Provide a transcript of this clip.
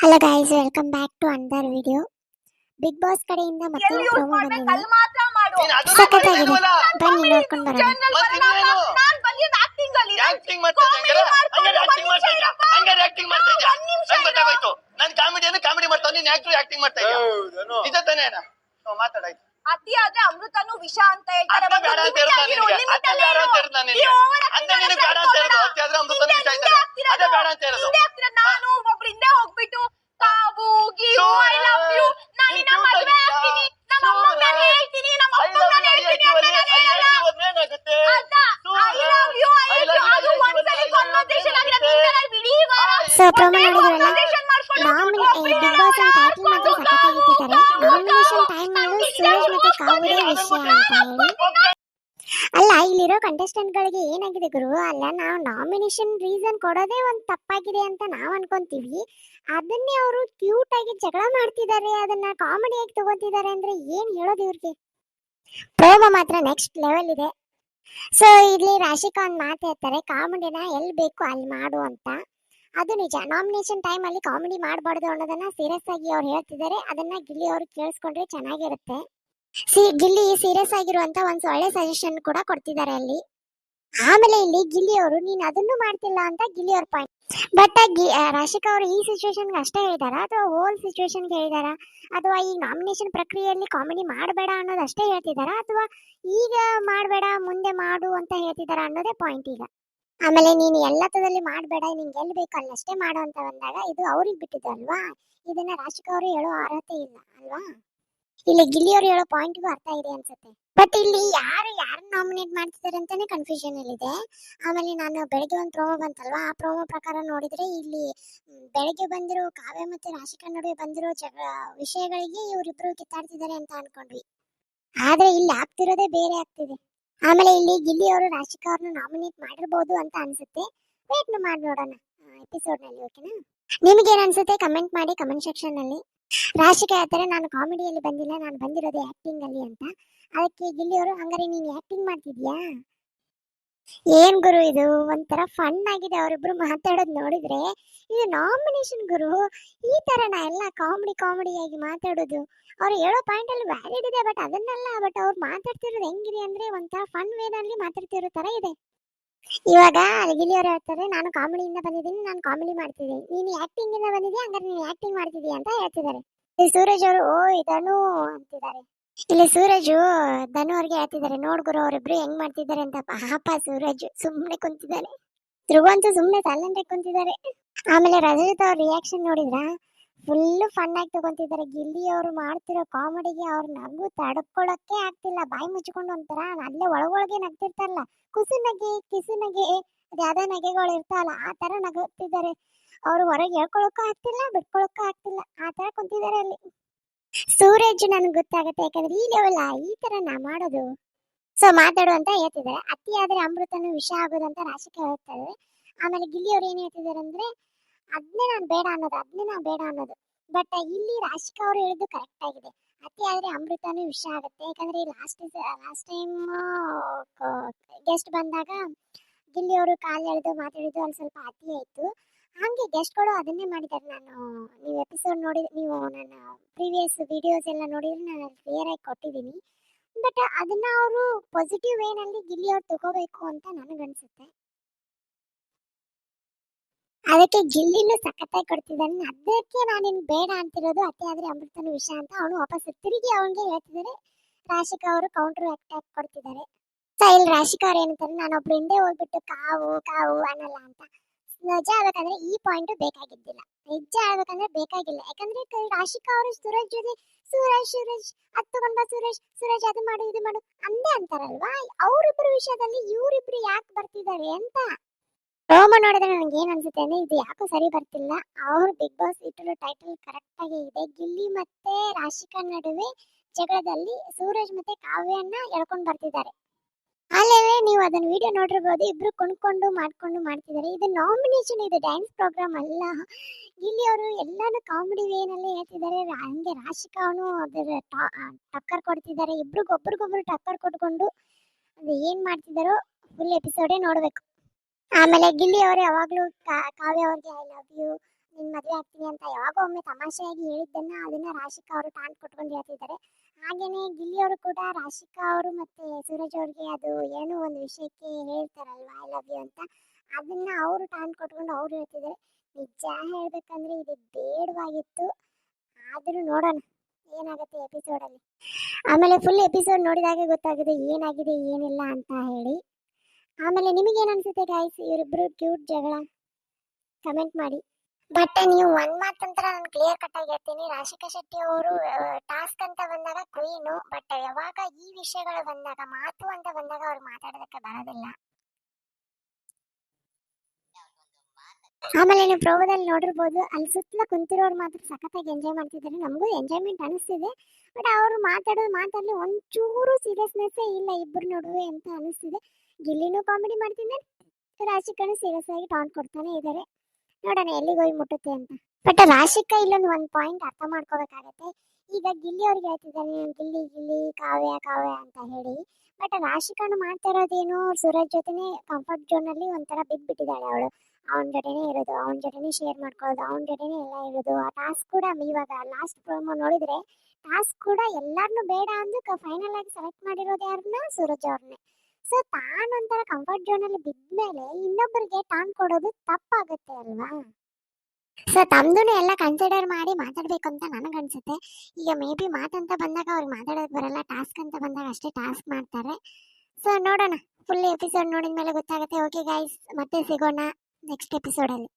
Hello guys, welcome back to another video. Bigg Boss ಕಡೆಯಿಂದ ಮತ್ತೆ promo ಬಂದಿದೆ. ಸಖತ್ತಾಗಿದೆ, ಬನ್ನಿ ನೋಡ್ಕೊಂಡು ಬರೋಣ. ಅತಿ ಆದ್ರೆ ಅಮೃತನು ವಿಷ ಅಂತ ಹೇಳ್ತಾರೆ. ನಾನು ಒಬ್ರಿಂದ ಹೋಗ್ಬಿಟ್ಟು ಕಾವು ಗೀವು ಐ ಲವ್ ಯು ನಾನಿನ ಮದುವೆ ಆಗ್ತೀನಿ, ನಮ್ಮ ಅಮ್ಮಂಗೆ ನಾನು ಹೇಳ್ತೀನಿ, ನಮ್ಮ ಅಪ್ಪಂಗೆ ನಾನು ಹೇಳ್ತೀನಿ ಅಂತ ನಾನು ಹೇಳಲ್ಲ. ಐ ಲವ್ ಯು ಅದು ಒಂದ್ಸಲಿ ಕಾನ್ವರ್ಸೇಷನ್ ಆಗಿರೋದು ಇಡೀ ವಾರ. ಸೊ ಪ್ರೋಮೋ ನೋಡಿದ್ರಲ್ಲ, ಬಿಗ್ ಬಾಸ್ ಅಂತ ಟೈಟಲ್ ಮಾತ್ರ ಸಖತ್ತಾಗಿಟ್ಟಿದ್ದಾರೆ. ನಾಮಿನೇಷನ್ ಟೈಮ್ ನಲ್ಲಿ ಸುರೇಶ್ ಮತ್ತೆ ಕಾವುದೇ ವಿಷಯ ಅಂತ ಹೇಳಿ. ಅಲ್ಲ, ಇಲ್ಲಿರೋ ಕಂಟೆಸ್ಟೆಂಟ್ ಗಳಿಗೆ ಏನಾಗಿದೆ ಗುರು, ಅಲ್ಲ ನಾವು ನಾಮಿನೇಷನ್ ರೀಸನ್ ಕೊಡೋದೇ ಒಂದು ತಪ್ಪಾಗಿದೆ ಅಂತ ನಾವು ಅನ್ಕೊಂತೀವಿ. ಅದನ್ನೇ ಅವರು ಕ್ಯೂಟ್ ಆಗಿ ಜಗಳ ಮಾಡ್ತಿದ್ದಾರೆ, ಅದನ್ನ ಕಾಮಿಡಿಯಾಗಿ ತಗೋತಿದ್ದಾರೆ ಅಂದ್ರೆ ಏನ್ ಹೇಳೋದು ಇವ್ರಿಗೆ. ಪ್ರೋಮೋ ಮಾತ್ರ ನೆಕ್ಸ್ಟ್ ಲೆವೆಲ್ ಇದೆ. ಸೊ ಇಲ್ಲಿ ರಾಶಿಕಾ ಒಂದು ಮಾತು ಹೇಳ್ತಾರೆ, ಕಾಮಿಡಿನ ಎಲ್ಲಿ ಬೇಕು ಅಲ್ಲಿ ಮಾಡು ಅಂತ. ಅದು ನಿಜ, ನಾಮಿನೇಷನ್ ಟೈಮ್ ಅಲ್ಲಿ ಕಾಮಿಡಿ ಮಾಡಬಾರ್ದು ಅನ್ನೋದನ್ನ ಸೀರಿಯಸ್ ಆಗಿ ಅವ್ರು ಹೇಳ್ತಿದ್ದಾರೆ. ಅದನ್ನ ಗಿಲ್ಲಿ ಅವರು ಕೇಳಿಸ್ಕೊಂಡ್ರೆ ಚೆನ್ನಾಗಿರುತ್ತೆ. ಗಿಲ್ಲಿ ಸೀರಿಯಸ್ ಆಗಿರುವಂತ ಒಂದು ಒಳ್ಳೆ ಸಜೆಷನ್ ಕೂಡ ಕೊಡ್ತಿದ್ದಾರೆ ಅಲ್ಲಿ. ಆಮೇಲೆ ಇಲ್ಲಿ ಗಿಲ್ಲಿ ಅವರು ನೀನ್ ಅದನ್ನು ಮಾಡ್ತಿಲ್ಲ ಅಂತ ಗಿಲ್ಲಿ ಅವ್ರ ಪಾಯಿಂಟ್. ಬಟ್ ರಾಶಿಕಾ ಅವರು ಈ ಸಿಚುವೇಶನ್ ಅಷ್ಟೇ ಹೇಳಿದಾರ ಅಥವಾ ಹೋಲ್ ಸಿಚುವೇಶನ್ ಹೇಳಿದಾರ, ಅಥವಾ ಈ ನಾಮಿನೇಷನ್ ಪ್ರಕ್ರಿಯೆಯಲ್ಲಿ ಕಾಮಿಡಿ ಮಾಡಬೇಡ ಅನ್ನೋದು ಅಷ್ಟೇ ಹೇಳ್ತಿದಾರ, ಅಥವಾ ಈಗ ಮಾಡಬೇಡ ಮುಂದೆ ಮಾಡು ಅಂತ ಹೇಳ್ತಿದಾರ ಅನ್ನೋದೇ ಪಾಯಿಂಟ್ ಈಗ. ಆಮೇಲೆ ನೀನು ಎಲ್ಲತದಲ್ಲಿ ಮಾಡಬೇಡ, ನಿಂಗೆ ಎಲ್ಲಿ ಬೇಕು ಅಲ್ಲಷ್ಟೇ ಮಾಡು ಅಂತ ಬಂದಾಗ ಇದು ಅವ್ರಿಗೆ ಬಿಟ್ಟಿದ್ದು ಅಲ್ವಾ. ಇದನ್ನ ರಾಶಿಕಾ ಅವರು ಹೇಳೋ ಅರ್ಹತೆ ಇಲ್ಲ ಅಲ್ವಾ. ಇಲ್ಲಿ ಗಿಲ್ಲಿ ಅವರು ಹೇಳೋ ಪಾಯಿಂಟ್ಗೂ ಅರ್ಥ ಇದೆ ಅನ್ಸುತ್ತೆ. ಬಟ್ ಇಲ್ಲಿ ಯಾರು ನಾಮಿನೇಟ್ ಮಾಡ್ತಿದ್ದಾರೆ ಅಂತಾನೆ ಕನ್ಫ್ಯೂಷನ್ ಇದೆ. ಆಮೇಲೆ ನಾನು ಬೆಳಗ್ಗೆ ಒಂದು ಪ್ರೋಮೋ ಬಂತಲ್ವಾ, ಆ ಪ್ರೋಮೋ ಪ್ರಕಾರ ನೋಡಿದ್ರೆ ಇಲ್ಲಿ ಬೆಳಗ್ಗೆ ಬಂದಿರೋ ಕಾವ್ಯ ಮತ್ತೆ ರಾಶಿಕಾ ನಡುವೆ ಬಂದಿರೋ ವಿಷಯಗಳಿಗೆ ಇವರಿಬ್ರು ಕಿತ್ತಾಡ್ತಿದ್ದಾರೆ ಅಂತ ಅನ್ಕೊಂಡ್ವಿ. ಆದ್ರೆ ಇಲ್ಲಿ ಆಗ್ತಿರೋದೇ ಬೇರೆ ಆಗ್ತಿದೆ. ಆಮೇಲೆ ಇಲ್ಲಿ ಗಿಲ್ಲಿ ಅವರು ರಾಶಿಕಾ ಅವ್ರನ್ನ ನಾಮಿನೇಟ್ ಮಾಡಿರ್ಬೋದು ಅಂತ ಅನ್ಸುತ್ತೆ. ವೇಟ್ ಮಾಡಿ ನೋಡೋಣ ಎಪಿಸೋಡ್ ನಲ್ಲಿ, ಓಕೆನಾ? ನಿಮ್ಗೇನ್ ಅನ್ಸುತ್ತೆ ಕಮೆಂಟ್ ಮಾಡಿ ಕಮೆಂಟ್ ಸೆಕ್ಷನ್ ನಲ್ಲಿ. ರಾಶಿಕಾ ಹೇಳ್ತಾರೆ ನಾನು ಕಾಮಿಡಿಯಲ್ಲಿ ಬಂದಿಲ್ಲ, ನಾನು ಬಂದಿರೋದು ಆಕ್ಟಿಂಗ್ ಅಲ್ಲಿ ಅಂತ. ಅದಕ್ಕೆ ಗಿಲ್ಲಿ ಅವರು ಹಂಗಾರೆ ನೀನು ಆಕ್ಟಿಂಗ್ ಮಾಡ್ತಿದ್ಯಾ? ಏನ್ ಗುರು ಇದು, ಒಂಥರ ಫನ್ ಆಗಿದೆ ಅವರಿಬ್ರು ಮಾತಾಡೋದು ನೋಡಿದ್ರೆ. ಇದು ನಾಮಿನೇಷನ್ ಗುರು, ಈ ತರನ ಎಲ್ಲ ಕಾಮಿಡಿಯಾಗಿ ಮಾತಾಡೋದು. ಅವ್ರು ಹೇಳೋ ಪಾಯಿಂಟ್ ಅಲ್ಲಿ ವ್ಯಾಲಿಡ್ ಇದೆ, ಬಟ್ ಅದನ್ನೆಲ್ಲ ಬಟ್ ಅವ್ರು ಮಾತಾಡ್ತಿರೋದು ಹೆಂಗಿದೆ ಅಂದ್ರೆ ಒಂಥರ ಫನ್ ವೇನಲ್ಲಿ ಮಾತಾಡ್ತಿರೋ ತರ ಇದೆ. ಇವಾಗ ಗಿಲ್ಲಿ ಅವರು ಹೇಳ್ತಾರೆ ನಾನು ಕಾಮಿಡಿಯಿಂದ ಬಂದಿದ್ದೀನಿ, ನಾನು ಕಾಮಿಡಿ ಮಾಡ್ತಿದ್ದೀನಿ, ನೀನು ಆಕ್ಟಿಂಗ್ ಇಂದ ಬಂದಿದ್ಯಾ, ಹಂಗಾರೆ ನೀನು ಆಕ್ಟಿಂಗ್ ಮಾಡ್ತಿದ್ಯಾ ಅಂತ ಹೇಳ್ತಿದ್ದಾರೆ. ಸೂರಜ್ ಅವರು ಓ ಇದನು ಅಂತಿದ್ದಾರೆ. ಇಲ್ಲಿ ಸೂರಜ್ ಧನು ಅವ್ರಿಗೆ ಹೇಳ್ತಿದ್ದಾರೆ, ನೋಡ್ಗುರು ಅವರಿಬ್ರು ಹೆಂಗ್ ಮಾಡ್ತಿದ್ದಾರೆ ಅಂತ. ಪಾಪ ಸೂರಜ್ ಸುಮ್ನೆ ಕುಂತಿದ್ದಾರೆ, ಧ್ರುವಂತೂ ಸುಮ್ನೆ ಸೈಲೆಂಟ್ ಆಗಿ ಕುಂತಿದ್ದಾರೆ. ಆಮೇಲೆ ರಜತ್ ಅವ್ರ ರಿಯಾಕ್ಷನ್ ನೋಡಿದ್ರ ಫುಲ್ ಫನ್ ಆಗಿ ತಗೊಂತಿದ್ದಾರೆ. ಗಿಲ್ಲಿ ಅವರು ಮಾಡ್ತಿರೋ ಕಾಮಿಡಿಗೆ ಅವ್ರ ನಗು ತಡ್ಕೊಳಕ್ಕೆ ಆಗ್ತಿಲ್ಲ, ಬಾಯಿ ಮುಚ್ಕೊಂಡು ಒಂಥರ ಅಲ್ಲೇ ಒಳಗೊಳಗೆ ನಗ್ತಿರ್ತಾರಲ್ಲ, ಕಿಸು ನಗೆ ಅದ ಯಾವ್ದೋ ನಗೆಗಳು ಇರ್ತಾವಲ್ಲ ಆ ತರ ನಗುತ್ತಿದ್ದಾರೆ. ಅವ್ರು ಹೊರಗೆ ಹೇಳ್ಕೊಳಕ್ಕೂ ಆಗ್ತಿಲ್ಲ, ಬಿಟ್ಕೊಳಕ್ಕೂ ಆಗ್ತಿಲ್ಲ, ಆ ತರ ಕುಂತಿದ್ದಾರೆ ಅಲ್ಲಿ. ಸೂರಜ್ ನನ್ಗೆ ಗೊತ್ತಾಗತ್ತೆ, ಯಾಕಂದ್ರೆ ಈ ಲೆವೆಲ್ ಈ ತರ ನಾ ಮಾಡೋದು. ಸೊ ಮಾತಾಡು ಅಂತ ಹೇಳ್ತಿದ್ದಾರೆ. ಅತಿ ಆದ್ರೆ ಅಮೃತನು ವಿಷ ಆಗೋದಂತ ರಾಶಿಕಾ ಹೇಳ್ತಾರೆ. ಆಮೇಲೆ ಗಿಲ್ಲಿ ಅವ್ರು ಏನ್ ಹೇಳ್ತಿದ್ದಾರೆ ಅಂದ್ರೆ ಅದನ್ನೇ ನಾನು ಬೇಡ ಅನ್ನೋದು. ಬಟ್ ಇಲ್ಲಿ ರಾಶಿಕಾ ಅವರು ಹೇಳಿದ್ದು ಕರೆಕ್ಟ್ ಆಗಿದೆ, ಅತಿ ಆದ್ರೆ ಅಮೃತನು ವಿಷ ಆಗುತ್ತೆ. ಯಾಕಂದ್ರೆ ಲಾಸ್ಟ್ ಟೈಮ್ ಗೆಸ್ಟ್ ಬಂದಾಗ ಗಿಲ್ಲಿ ಅವರು ಕಾಲು ಎಳೆದು ಮಾತಾಡಿದ್ದು ಅಲ್ಲಿ ಸ್ವಲ್ಪ ಅತಿ ಆಯ್ತು. ಹಂಗೆ ಗೆಸ್ಟ್ಗಳು ಅದನ್ನೇ ಮಾಡಿದ್ದಾರೆ. ನೀವು ಎಪಿಸೋಡ್ ನೀವು ನನ್ನ ಪ್ರೀವಿಯಸ್ ವಿಡಿಯೋಸ್ ಎಲ್ಲ ನೋಡಿದ್ರೆ ನಾನು ಕ್ಲಿಯರ್ ಆಗಿ ಕೊಟ್ಟಿದ್ದೀನಿ. ಬಟ್ ಅದನ್ನ ಅವರು ಪಾಸಿಟಿವ್ ವೇನಲ್ಲಿ ಗಿಲ್ಲಿ ಅವ್ರು ತಗೋಬೇಕು ಅಂತ ನನಗನ್ಸುತ್ತೆ. ಅದಕ್ಕೆ ಗಿಲ್ಲಿನೂ ಸಖತ್ತಾಗಿ ಕೊಡ್ತಿದ್ದಾನೆ. ಅದಕ್ಕೆ ನಾನು ಬೇಡ ಅಂತಿರೋದು ಅತಿ ಆದ್ರೆ ಅಮೃತನ ವಿಷಯ ಅಂತ ಅವನು ವಾಪಸ್ ತಿರುಗಿ ಅವನಿಗೆ ಹೇಳ್ತಿದ್ದಾರೆ. ರಾಶಿಕಾ ಅವರು ಕೌಂಟರ್ ಅಟ್ಯಾಕ್ ಕೊಡ್ತಿದ್ದಾರೆ. ಇಲ್ಲಿ ರಾಶಿಕಾ ಅವ್ರು ಏನಂತಾರೆ, ನಾನೊಬ್ರು ಹಿಂದೆ ಹೋಗ್ಬಿಟ್ಟು ಕಾವು ಅನ್ನಲ್ಲ ಅಂತ. ನಿಜ ಹೇಳ್ಬೇಕಂದ್ರೆ ಈ ಪಾಯಿಂಟ್ ಬೇಕಾಗಿದ್ದಿಲ್ಲ, ನಿಜ ಹೇಳ್ಬೇಕಂದ್ರೆ ಬೇಕಾಗಿಲ್ಲ. ಯಾಕಂದ್ರೆ ರಾಶಿಕಾ ಅವರು ಸೂರಜ್ ಜೊತೆ ಸುರೇಶ್ ಅದು ತಗೊಂಡ್ಬಾ, ಸುರೇಶ್ ಅದು ಮಾಡು ಇದು ಮಾಡು ಅಂದೇ ಅಂತಾರಲ್ವಾ. ಅವರಿಬ್ಬರು ವಿಷಯದಲ್ಲಿ ಇವರಿಬ್ರು ಯಾಕೆ ಬರ್ತಿದ್ದಾರೆ ಅಂತ ಪ್ರೋಮೋ ನೋಡಿದ್ರೆ ನನಗೆ ಏನ್ ಅನ್ಸುತ್ತೆ ಅಂದ್ರೆ ಇದು ಯಾಕೋ ಸರಿ ಬರ್ತಿಲ್ಲ. ಅವ್ರು ಬಿಗ್ ಬಾಸ್ ಇಟ್ಟಿರೋ ಟೈಟಲ್ ಕರೆಕ್ಟ್ ಆಗಿ ಇದೆ. ಗಿಲ್ಲಿ ಮತ್ತೆ ರಾಶಿಕಾ ನಡುವೆ ಜಗಳದಲ್ಲಿ ಸೂರಜ್ ಮತ್ತೆ ಕಾವ್ಯನ್ನ ಎಳ್ಕೊಂಡು ಬರ್ತಿದ್ದಾರೆ. ಅಲ್ಲೇ ನೀವು ಅದನ್ನ ವಿಡಿಯೋ ನೋಡಿರ್ಬೋದು, ಇಬ್ರು ಕೊಂಡ್ಕೊಂಡು ಮಾಡ್ತಿದ್ದಾರೆ. ಇದು ನಾಮಿನೇಷನ್, ಇದು ಡ್ಯಾನ್ಸ್ ಪ್ರೋಗ್ರಾಮ್ ಅಲ್ಲ. ಇಲ್ಲಿ ಅವರು ಎಲ್ಲಾನು ಕಾಮಿಡಿ ವೇನಲ್ಲಿ ಹೇಳ್ತಿದ್ದಾರೆ. ಹಂಗೆ ರಾಶಿಕಾ ಅವನು ಅದರ ಟಕ್ಕರ್ ಕೊಡ್ತಿದ್ದಾರೆ. ಒಬ್ರಿಗೊಬ್ರು ಟಕ್ಕರ್ ಕೊಟ್ಕೊಂಡು ಅದು ಏನ್ ಮಾಡ್ತಿದ್ದಾರೋ ಫುಲ್ ಎಪಿಸೋಡೇ ನೋಡ್ಬೇಕು. ಆಮೇಲೆ ಗಿಲ್ಲಿ ಅವರು ಯಾವಾಗ್ಲೂ ಕಾವ್ಯ ಅವ್ರಿಗೆ ಐ ಲವ್ ಯು ನಿನ್ ಮದುವೆ ಆಗ್ತೀನಿ ಅಂತ ಯಾವಾಗೋ ಒಮ್ಮೆ ತಮಾಷೆಯಾಗಿ ಹೇಳಿದ್ದನ್ನ ಅದನ್ನ ರಾಶಿಕಾ ಅವರು ಟಾನ್ ಕೊಟ್ಕೊಂಡು ಹೇಳ್ತಿದ್ದಾರೆ. ಹಾಗೇನೆ ಗಿಲ್ಲಿ ಅವರು ಕೂಡ ರಾಶಿಕಾ ಅವರು ಮತ್ತೆ ಸೂರಜ್ ಅವ್ರಿಗೆ ಅದು ಏನೋ ಒಂದು ವಿಷಯಕ್ಕೆ ಹೇಳ್ತಾರಲ್ವಾ ಐ ಲವ್ ಯು ಅಂತ, ಅದನ್ನ ಅವರು ಟಾನ್ ಕೊಟ್ಕೊಂಡು ಅವ್ರು ಹೇಳ್ತಿದ್ದಾರೆ. ನಿಜ ಹೇಳ್ಬೇಕಂದ್ರೆ ಇದು ಬೇಡವಾಗಿತ್ತು, ಆದ್ರೂ ನೋಡೋಣ ಏನಾಗುತ್ತೆ ಎಪಿಸೋಡಲ್ಲಿ. ಆಮೇಲೆ ಫುಲ್ ಎಪಿಸೋಡ್ ನೋಡಿದಾಗೆ ಗೊತ್ತಾಗಿದೆ ಏನಾಗಿದೆ ಏನಿಲ್ಲ ಅಂತ ಹೇಳಿ. ಆಮೇಲೆ ನಿಮಗೇನು ಅನ್ಸುತ್ತೆ ಗಾಯ್ಸ್, ಇವರಿಬ್ರು ಕ್ಯೂಟ್ ಜಗಳ ಕಮೆಂಟ್ ಮಾಡಿ. ಬಟ್ ನೀವು ಒಂದ್ ಮಾತಂತ್ರ ನಾನು ಕ್ಲಿಯರ್ ಕಟ್ ಆಗಿ ಹೇಳ್ತೀನಿ, ರಾಶಿಕಾ ಶೆಟ್ಟಿ ಅವರು ಟಾಸ್ಕ್ ಅಂತ ಬಂದಾಗ ಕ್ವೀನು, ಬಟ್ ಯಾವಾಗ ಈ ವಿಷಯಗಳು ಬಂದಾಗ ಮಾತು ಅಂತ ಬಂದಾಗ ಅವ್ರು ಮಾತಾಡೋದಕ್ಕೆ ಬರೋದಿಲ್ಲ. ಆಮೇಲೆ ನೀವು ಪ್ರೋಮೋದಲ್ಲಿ ನೋಡಿರ್ಬೋದು, ಅಲ್ಲಿ ಸುತ್ತಲ ಕುಂತಿರೋರು ಮಾತ್ರ ಸಖತ್ತಾಗಿ ಎಂಜಾಯ್ ಮಾಡ್ತಿದ್ದಾರೆ. ನಮಗೂ ಎಂಜಾಯ್ಮೆಂಟ್ ಅನಿಸ್ತಿದೆ, ಬಟ್ ಅವರು ಮಾತಾಡಲಿ ಒಂಚೂರು ಸೀರಿಯಸ್ನೆಸ್ಸೇ ಇಲ್ಲ ಇಬ್ಬರು ನಡುವೆ ಅಂತ ಅನಿಸ್ತಿದೆ. ಗಿಲ್ಲಿನೂ ಕಾಮಿಡಿ ಮಾಡ್ತಿದ್ದಾರೆ, ರಾಶಿಕಾನು ಸೀರಿಯಸ್ ಆಗಿ ಟಾಂಟ್ ಕೊಡ್ತಾನೆ ಇದ್ದಾರೆ. ನೋಡೋಣ ಎಲ್ಲಿಗೆ ಹೋಗಿ ಮುಟ್ಟುತ್ತೆ ಅಂತ. ಬಟ್ ರಾಶಿಕಾ ಇಲ್ಲೊಂದು ಒಂದು ಪಾಯಿಂಟ್ ಅರ್ಥ ಮಾಡ್ಕೋಬೇಕಾಗತ್ತೆ. ಈಗ ಗಿಲ್ಲಿ ಅವ್ರಿಗೆ ಹೇಳ್ತಿದ್ದಾನೆ ಗಿಲ್ಲಿ ಗಿಲ್ಲಿ ಕಾವ್ಯ ಕಾವ್ಯ ಅಂತ ಹೇಳಿ, ಬಟ್ ರಾಶಿಕಾನು ಮಾಡ್ತಾ ಇರೋದೇನು ಸೂರಜ್ ಜೊತೆನೆ ಕಂಫರ್ಟ್ ಝೋನ್ ಅಲ್ಲಿ ಒಂಥರ ಬಿದ್ದುಬಿಟ್ಟಿದ್ದಾಳೆ ಅವಳು. ಅವನ ಜೊತೆನೇ ಇರೋದು, ಅವನ ಜೊತೆನೇ ಶೇರ್ ಮಾಡ್ಕೊಳ್ಳೋದು, ಅವನ ಜೊತೆನೇ ಎಲ್ಲ ಇರೋದು. ಆ ಟಾಸ್ಕ್ ಕೂಡ ಇವಾಗ ಲಾಸ್ಟ್ ಪ್ರೋಮೋ ನೋಡಿದ್ರೆ ಟಾಸ್ಕ್ ಕೂಡ ಎಲ್ಲಾರನ್ನೂ ಬೇಡ ಅಂದು ಫೈನಲ್ ಆಗಿ ಸೆಲೆಕ್ಟ್ ಮಾಡಿರೋದು ಯಾರನ್ನ, ಸೂರಜ್ ಅವ್ರನ್ನೇ. ಸೊ ತಾನೊಂಥರ ಕಂಫರ್ಟ್ ಝೋನ್ ಅಲ್ಲಿ ಬಿದ್ಮೇಲೆ ಇನ್ನೊಬ್ಬರಿಗೆ ಟಾನ್ ಕೊಡೋದು ತಪ್ಪಾಗುತ್ತೆ ಅಲ್ವಾ. ಸೊ ತಮ್ದು ಎಲ್ಲ ಕನ್ಸಿಡರ್ ಮಾಡಿ ಮಾತಾಡ್ಬೇಕು ಅಂತ ನನಗನ್ಸುತ್ತೆ. ಈಗ ಮೇ ಬಿ ಮಾತಂತ ಬಂದಾಗ ಅವ್ರಿಗೆ ಮಾತಾಡೋಕೆ ಬರಲ್ಲ, ಟಾಸ್ಕ್ ಅಂತ ಬಂದಾಗ ಅಷ್ಟೇ ಟಾಸ್ಕ್ ಮಾಡ್ತಾರೆ. ಸೊ ನೋಡೋಣ, ಫುಲ್ ಎಪಿಸೋಡ್ ನೋಡಿದ ಮೇಲೆ ಗೊತ್ತಾಗುತ್ತೆ. ಓಕೆ ಗೈಸ್, ಮತ್ತೆ ಸಿಗೋಣ ನೆಕ್ಸ್ಟ್ ಎಪಿಸೋಡಲ್ಲಿ.